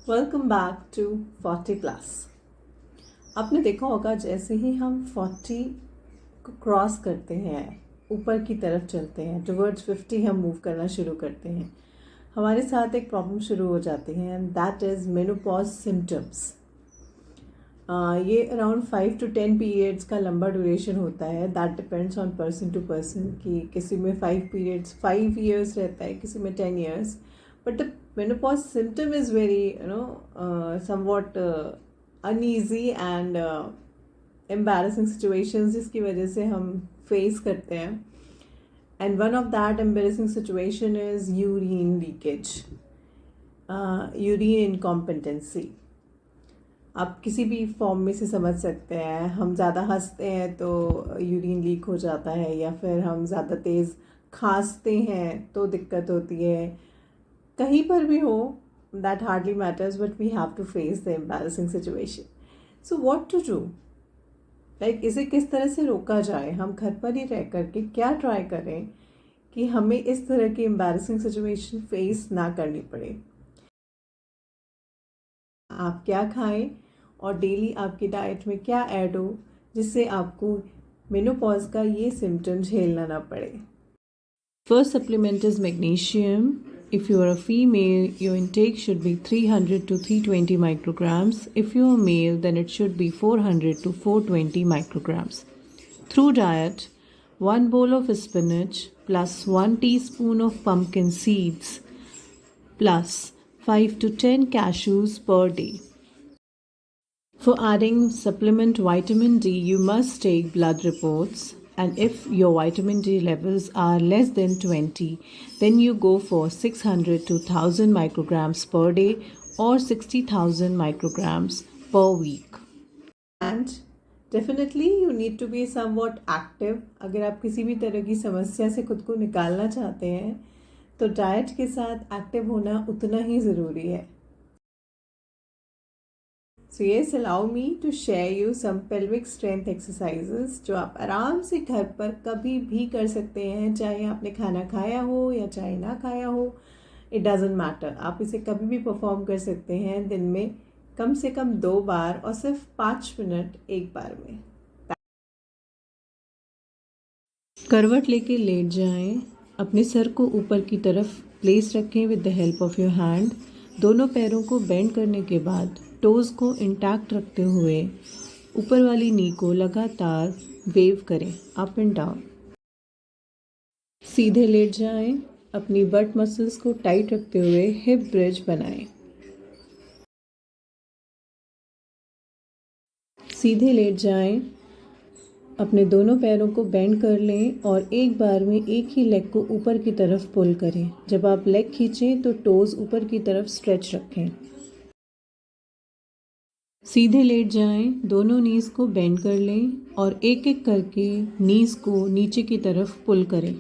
Welcome back to 40 plus. आपने देखा होगा जैसे ही हम 40 को क्रॉस करते हैं, ऊपर की तरफ चलते हैं, टुवर्ड्स 50 हम मूव करना शुरू करते हैं, हमारे साथ एक प्रॉब्लम शुरू हो जाती है and that is menopause symptoms. ये अराउंड 5 to 10 पीरियड्स का लंबा ड्यूरेशन होता है। That depends on person to person कि किसी में 5 years रहता है, किसी में 10 years। But the menopause symptom is very somewhat uneasy and embarrassing situations जिसकी वजह से हम फेस करते हैं। And one of that embarrassing situation is urine leakage, urine incompetency। आप किसी भी फॉर्म में से समझ सकते हैं। हम ज़्यादा हंसते हैं तो यूरिन लीक हो जाता है, या फिर हम ज़्यादा तेज़ खांसते हैं तो दिक्कत होती है। कहीं पर भी हो, that hardly matters, but we have to face the embarrassing situation. So what to do, like इसे किस तरह से रोका जाए। हम घर पर ही रह करके क्या ट्राई करें कि हमें इस तरह की एम्बैरेसिंग सिचुएशन फेस ना करनी पड़े। आप क्या खाएं और डेली आपकी डाइट में क्या ऐड हो जिससे आपको मेनोपॉज का ये सिम्टम झेलना ना पड़े। First supplement is magnesium. If you are a female, your intake should be 300 to 320 micrograms. If you are male, then it should be 400 to 420 micrograms. Through diet, 1 bowl of spinach plus 1 teaspoon of pumpkin seeds plus 5 to 10 cashews per day. For adding supplement vitamin D, you must take blood reports, and if your vitamin D levels are less than 20, then you go for 600 to 1000 micrograms per day or 60,000 micrograms per week. And definitely you need to be somewhat active. अगर आप किसी भी तरह की समस्या से खुद को निकालना चाहते हैं तो डाइट के साथ एक्टिव होना उतना ही ज़रूरी है। So yes, allow me to share you some pelvic strength exercises जो आप आराम से घर पर कभी भी कर सकते हैं, चाहे आपने खाना खाया हो या चाहे ना खाया हो, इट डजेंट मैटर। आप इसे कभी भी परफॉर्म कर सकते हैं दिन में कम से कम 2 बार और सिर्फ 5 मिनट एक बार में। करवट लेके लेट जाएं, अपने सर को ऊपर की तरफ प्लेस रखें with the help of your hand. दोनों पैरों को बेंड करने के बाद टोज़ को इंटैक्ट रखते हुए ऊपर वाली नी को लगातार वेव करें अप एंड डाउन। सीधे लेट जाएं, अपनी बट मसल्स को टाइट रखते हुए हिप ब्रिज बनाएं। सीधे लेट जाएं, अपने दोनों पैरों को बेंड कर लें और एक बार में एक ही लेग को ऊपर की तरफ पुल करें। जब आप लेग खींचें तो टोज़ ऊपर की तरफ स्ट्रेच रखें। सीधे लेट जाएं, दोनों नीज़ को बेंड कर लें और एक एक करके नीज़ को नीचे की तरफ पुल करें।